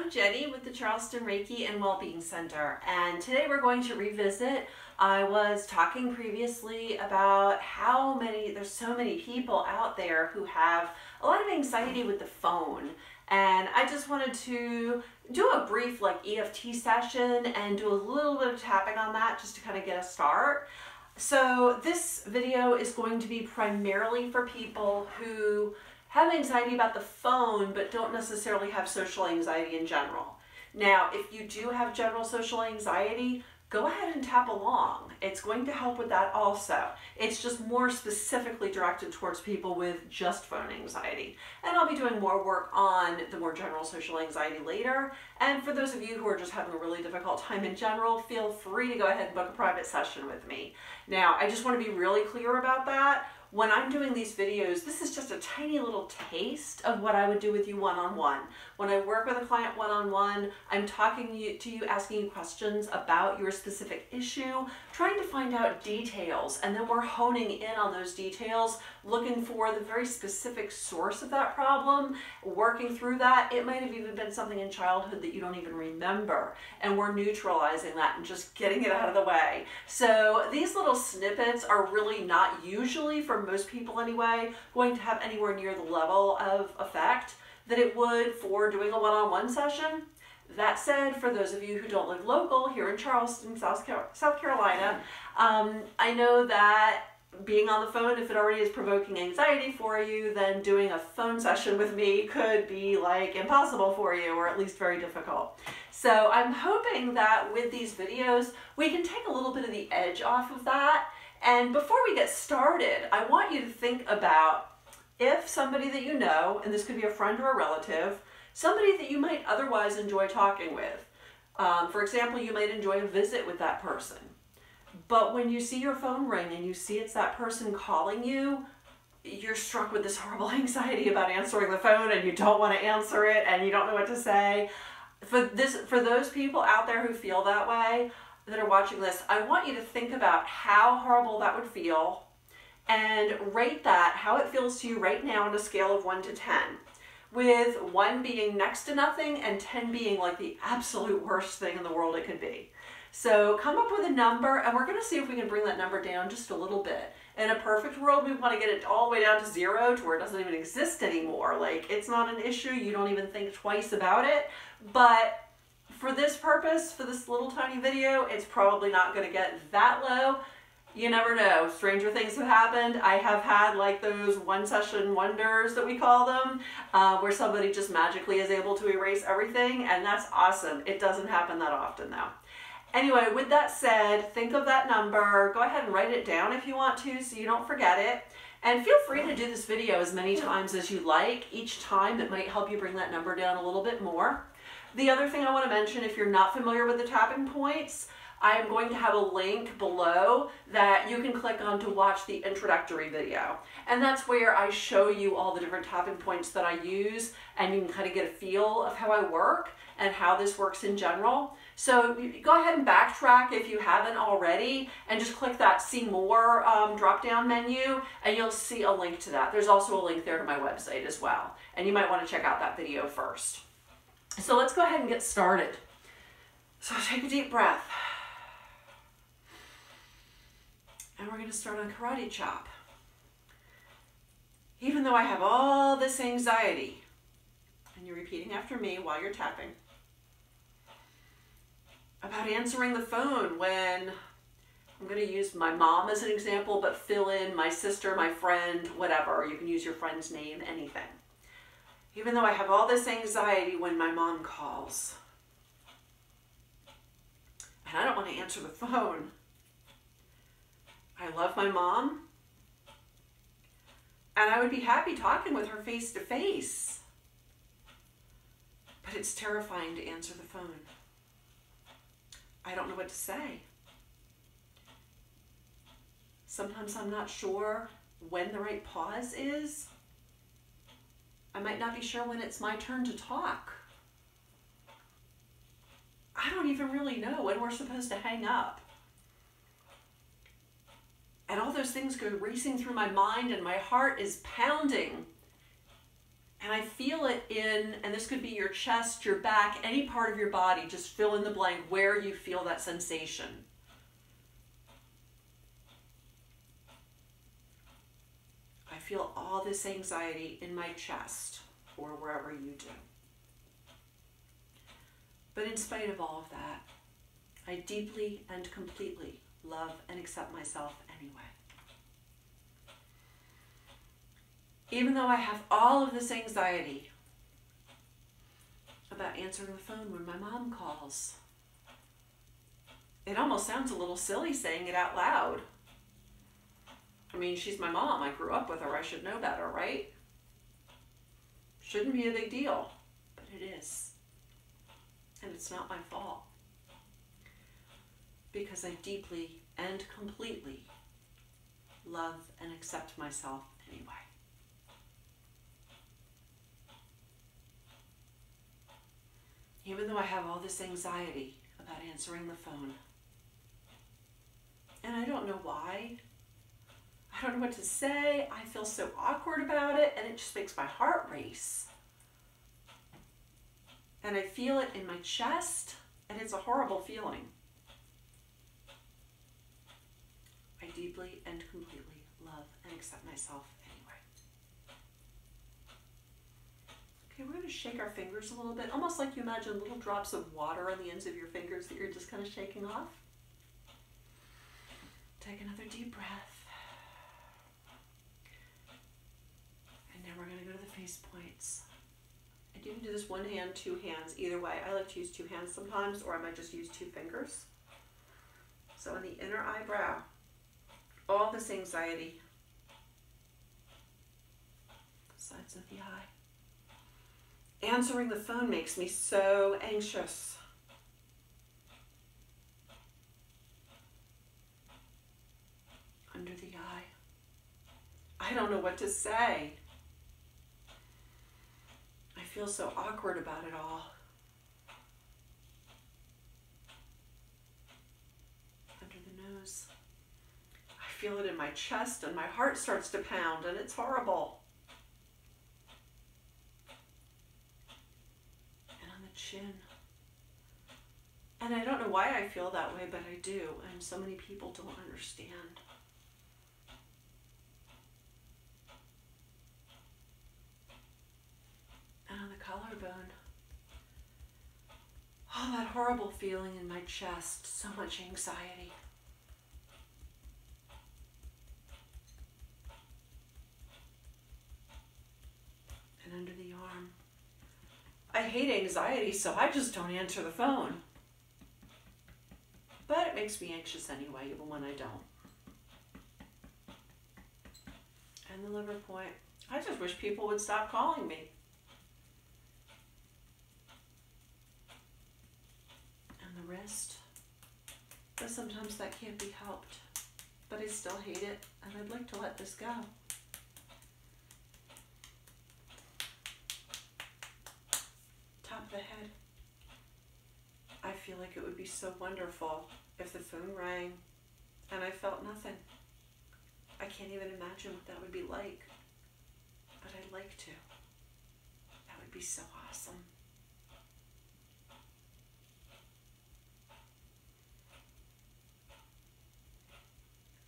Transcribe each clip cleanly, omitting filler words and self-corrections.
I'm Jenny with the Charleston Reiki and Wellbeing Center, and today we're going to revisit. I was talking previously about how there's so many people out there who have a lot of anxiety with the phone, and I just wanted to do a brief EFT session and do a little bit of tapping on that just to kind of get a start. So this video is going to be primarily for people who have anxiety about the phone but don't necessarily have social anxiety in general. Now, if you do have general social anxiety, go ahead and tap along. It's going to help with that also. It's just more specifically directed towards people with just phone anxiety. And I'll be doing more work on the more general social anxiety later. And for those of you who are just having a really difficult time in general, feel free to go ahead and book a private session with me. Now, I just want to be really clear about that. When I'm doing these videos, this is just a tiny little taste of what I would do with you one-on-one. When I work with a client one-on-one, I'm talking to you, asking you questions about your specific issue, trying to find out details, and then we're honing in on those details, looking for the very specific source of that problem, working through that. It might have even been something in childhood that you don't even remember, and we're neutralizing that and just getting it out of the way. So these little snippets are really not usually, for most people anyway, going to have anywhere near the level of effect that it would for doing a one-on-one session. That said, for those of you who don't live local here in Charleston, South Carolina, I know that being on the phone, if it already is provoking anxiety for you, then doing a phone session with me could be impossible for you, or at least very difficult. So I'm hoping that with these videos, we can take a little bit of the edge off of that. And before we get started, I want you to think about if somebody that you know, and this could be a friend or a relative, somebody that you might otherwise enjoy talking with. For example, you might enjoy a visit with that person. But when you see your phone ring and you see it's that person calling you, you're struck with this horrible anxiety about answering the phone and you don't want to answer it and you don't know what to say. For those people out there who feel that way, that are watching this, I want you to think about how horrible that would feel and rate that, how it feels to you right now on a scale of 1 to 10, with 1 being next to nothing and 10 being the absolute worst thing in the world it could be. So come up with a number, and we're going to see if we can bring that number down just a little bit. In a perfect world, we want to get it all the way down to 0 to where it doesn't even exist anymore. It's not an issue, you don't even think twice about it, but for this purpose, for this little tiny video, it's probably not going to get that low. You never know. Stranger things have happened. I have had those one-session wonders that we call them, where somebody just magically is able to erase everything, and that's awesome. It doesn't happen that often though. Anyway, with that said, think of that number. Go ahead and write it down if you want to so you don't forget it. And feel free to do this video as many times as you like. Each time it might help you bring that number down a little bit more. The other thing I want to mention, if you're not familiar with the tapping points, I'm going to have a link below that you can click on to watch the introductory video. And that's where I show you all the different tapping points that I use, and you can kind of get a feel of how I work and how this works in general. So go ahead and backtrack if you haven't already, and just click that See More drop-down menu, and you'll see a link to that. There's also a link there to my website as well, and you might want to check out that video first. So let's go ahead and get started. So take a deep breath. And we're going to start on karate chop. Even though I have all this anxiety, and you're repeating after me while you're tapping, about answering the phone when I'm going to use my mom as an example, but fill in my sister, my friend, whatever. You can use your friend's name, anything. Even though I have all this anxiety when my mom calls, and I don't want to answer the phone. I love my mom, and I would be happy talking with her face to face, but it's terrifying to answer the phone. I don't know what to say. Sometimes I'm not sure when the right pause is. I might not be sure when it's my turn to talk. I don't even really know when we're supposed to hang up. And all those things go racing through my mind, and my heart is pounding And I feel it in, and this could be your chest, your back, any part of your body. Just fill in the blank where you feel that sensation. I feel all this anxiety in my chest or wherever you do. But in spite of all of that, I deeply and completely love and accept myself anyway. Even though I have all of this anxiety about answering the phone when my mom calls. It almost sounds a little silly saying it out loud. I mean, she's my mom. I grew up with her. I should know better, right? Shouldn't be a big deal, but it is. And it's not my fault. Because I deeply and completely love and accept myself anyway. Even though I have all this anxiety about answering the phone. And I don't know why. I don't know what to say. I feel so awkward about it, and it just makes my heart race. And I feel it in my chest, and it's a horrible feeling. I deeply and completely love and accept myself anyway. Okay, we're going to shake our fingers a little bit, almost like you imagine little drops of water on the ends of your fingers that you're just kind of shaking off. Take another deep breath. And now we're going to go to the face points. And you can do this one hand, two hands, either way. I like to use two hands sometimes, or I might just use two fingers. So in the inner eyebrow, all this anxiety, sides of the eye. Answering the phone makes me so anxious. Under the eye. I don't know what to say. I feel so awkward about it all. Under the nose. I feel it in my chest and my heart starts to pound and it's horrible. And on the chin. And I don't know why I feel that way, but I do. And so many people don't understand. And on the collarbone. Oh, that horrible feeling in my chest. So much anxiety. And under the arm. I hate anxiety, so I just don't answer the phone. But it makes me anxious anyway, even when I don't. And the liver point. I just wish people would stop calling me. And the wrist. But sometimes that can't be helped. But I still hate it, and I'd like to let this go. Top of the head. I feel like it would be so wonderful if the phone rang and I felt nothing. I can't even imagine what that would be like, but I'd like to. That would be so awesome.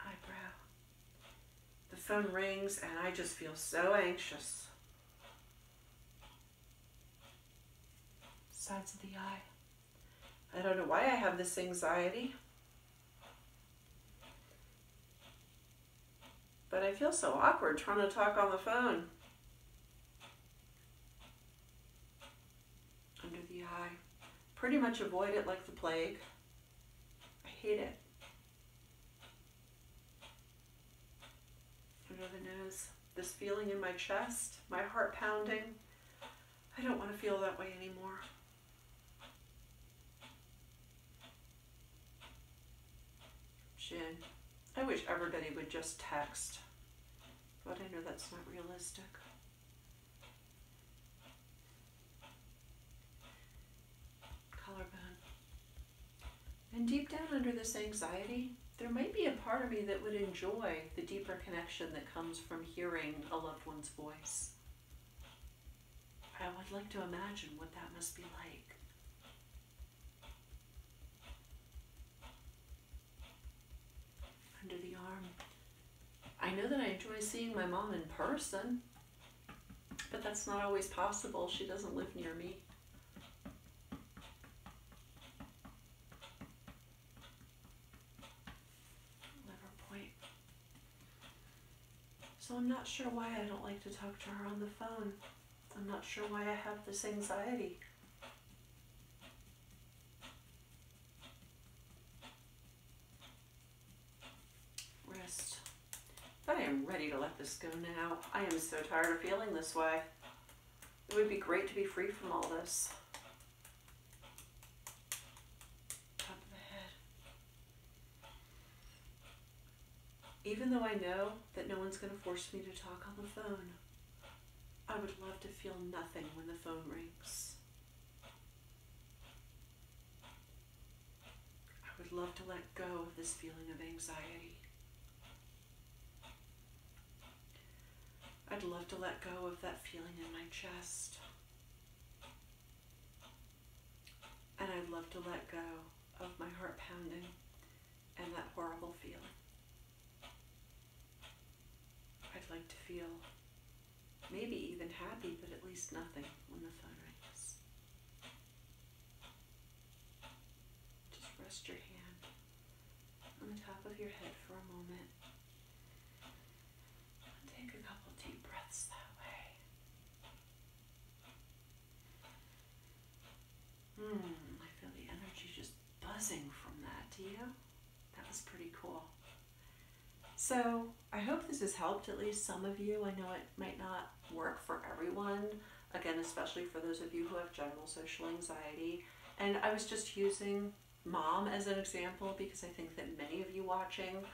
Eyebrow. The phone rings and I just feel so anxious. Sides of the eye. I don't know why I have this anxiety, but I feel so awkward trying to talk on the phone. Under the eye. Pretty much avoid it like the plague. I hate it. Under the nose. This feeling in my chest, my heart pounding. I don't want to feel that way anymore. Chin. I wish everybody would just text, but I know that's not realistic. Collarbone. And deep down under this anxiety, there might be a part of me that would enjoy the deeper connection that comes from hearing a loved one's voice. I would like to imagine what that must be like. Under the arm. I know that I enjoy seeing my mom in person, but that's not always possible. She doesn't live near me. Liver point. So I'm not sure why I don't like to talk to her on the phone. I'm not sure why I have this anxiety. Wrist. But I am ready to let this go now. I am so tired of feeling this way. It would be great to be free from all this. Top of the head. Even though I know that no one's going to force me to talk on the phone, I would love to feel nothing when the phone rings. I would love to let go of this feeling of anxiety. I'd love to let go of that feeling in my chest. And I'd love to let go of my heart pounding and that horrible feeling. I'd like to feel maybe even happy, but at least nothing when the phone rings. Just rest your hand on the top of your head for a moment. And take a couple deep breaths that way. I feel the energy just buzzing from that. Do you? That was pretty cool. So I hope this has helped at least some of you. I know it might not work for everyone, again, especially for those of you who have general social anxiety. And I was just using mom as an example because I think that many of you watching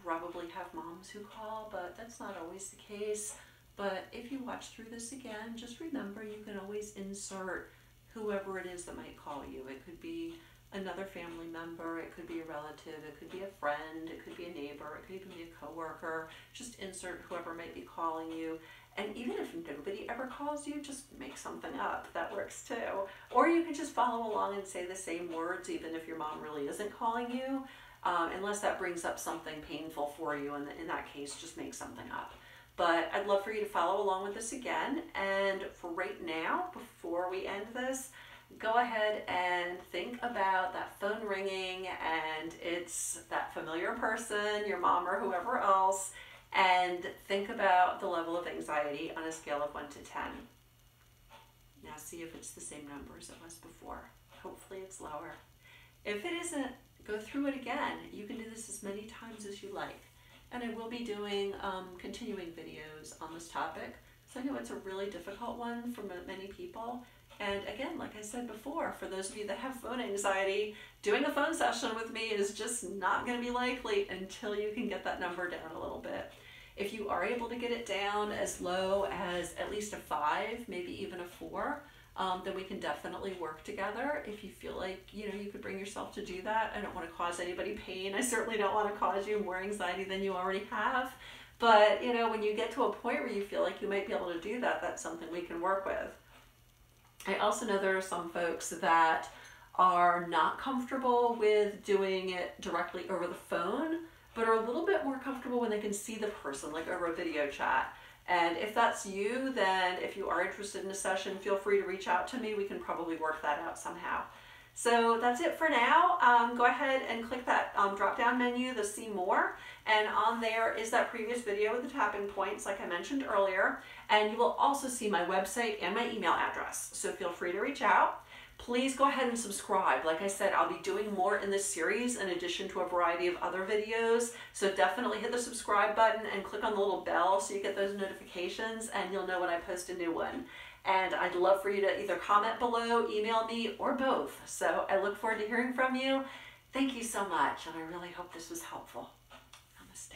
probably have moms who call, but that's not always the case. But if you watch through this again, just remember you can always insert whoever it is that might call you. It could be another family member, it could be a relative, it could be a friend, it could be a neighbor, it could even be a coworker. Just insert whoever might be calling you. And even if nobody ever calls you, just make something up. That works too. Or you can just follow along and say the same words even if your mom really isn't calling you, unless that brings up something painful for you. And in that case, just make something up. But I'd love for you to follow along with this again. And for right now, before we end this, go ahead and think about that phone ringing and it's that familiar person, your mom or whoever else, and think about the level of anxiety on a scale of 1 to 10. Now see if it's the same number as it was before. Hopefully it's lower. If it isn't, go through it again. You can do this as many times as you like. And I will be doing continuing videos on this topic. So I know it's a really difficult one for many people. And again, like I said before, for those of you that have phone anxiety, doing a phone session with me is just not going to be likely until you can get that number down a little bit. If you are able to get it down as low as at least a 5, maybe even a 4, then we can definitely work together. If you feel like, you could bring yourself to do that. I don't want to cause anybody pain. I certainly don't want to cause you more anxiety than you already have. But, when you get to a point where you feel like you might be able to do that, that's something we can work with. I also know there are some folks that are not comfortable with doing it directly over the phone, but are a little bit more comfortable when they can see the person, like over a video chat. And if that's you, then if you are interested in a session, feel free to reach out to me. We can probably work that out somehow. So that's it for now. Go ahead and click that drop-down menu, the See More, and on there is that previous video with the tapping points like I mentioned earlier, and you will also see my website and my email address, so feel free to reach out. Please go ahead and subscribe. Like I said, I'll be doing more in this series in addition to a variety of other videos, so definitely hit the subscribe button and click on the little bell so you get those notifications and you'll know when I post a new one. And I'd love for you to either comment below, email me, or both. So I look forward to hearing from you. Thank you so much, and I really hope this was helpful. Namaste.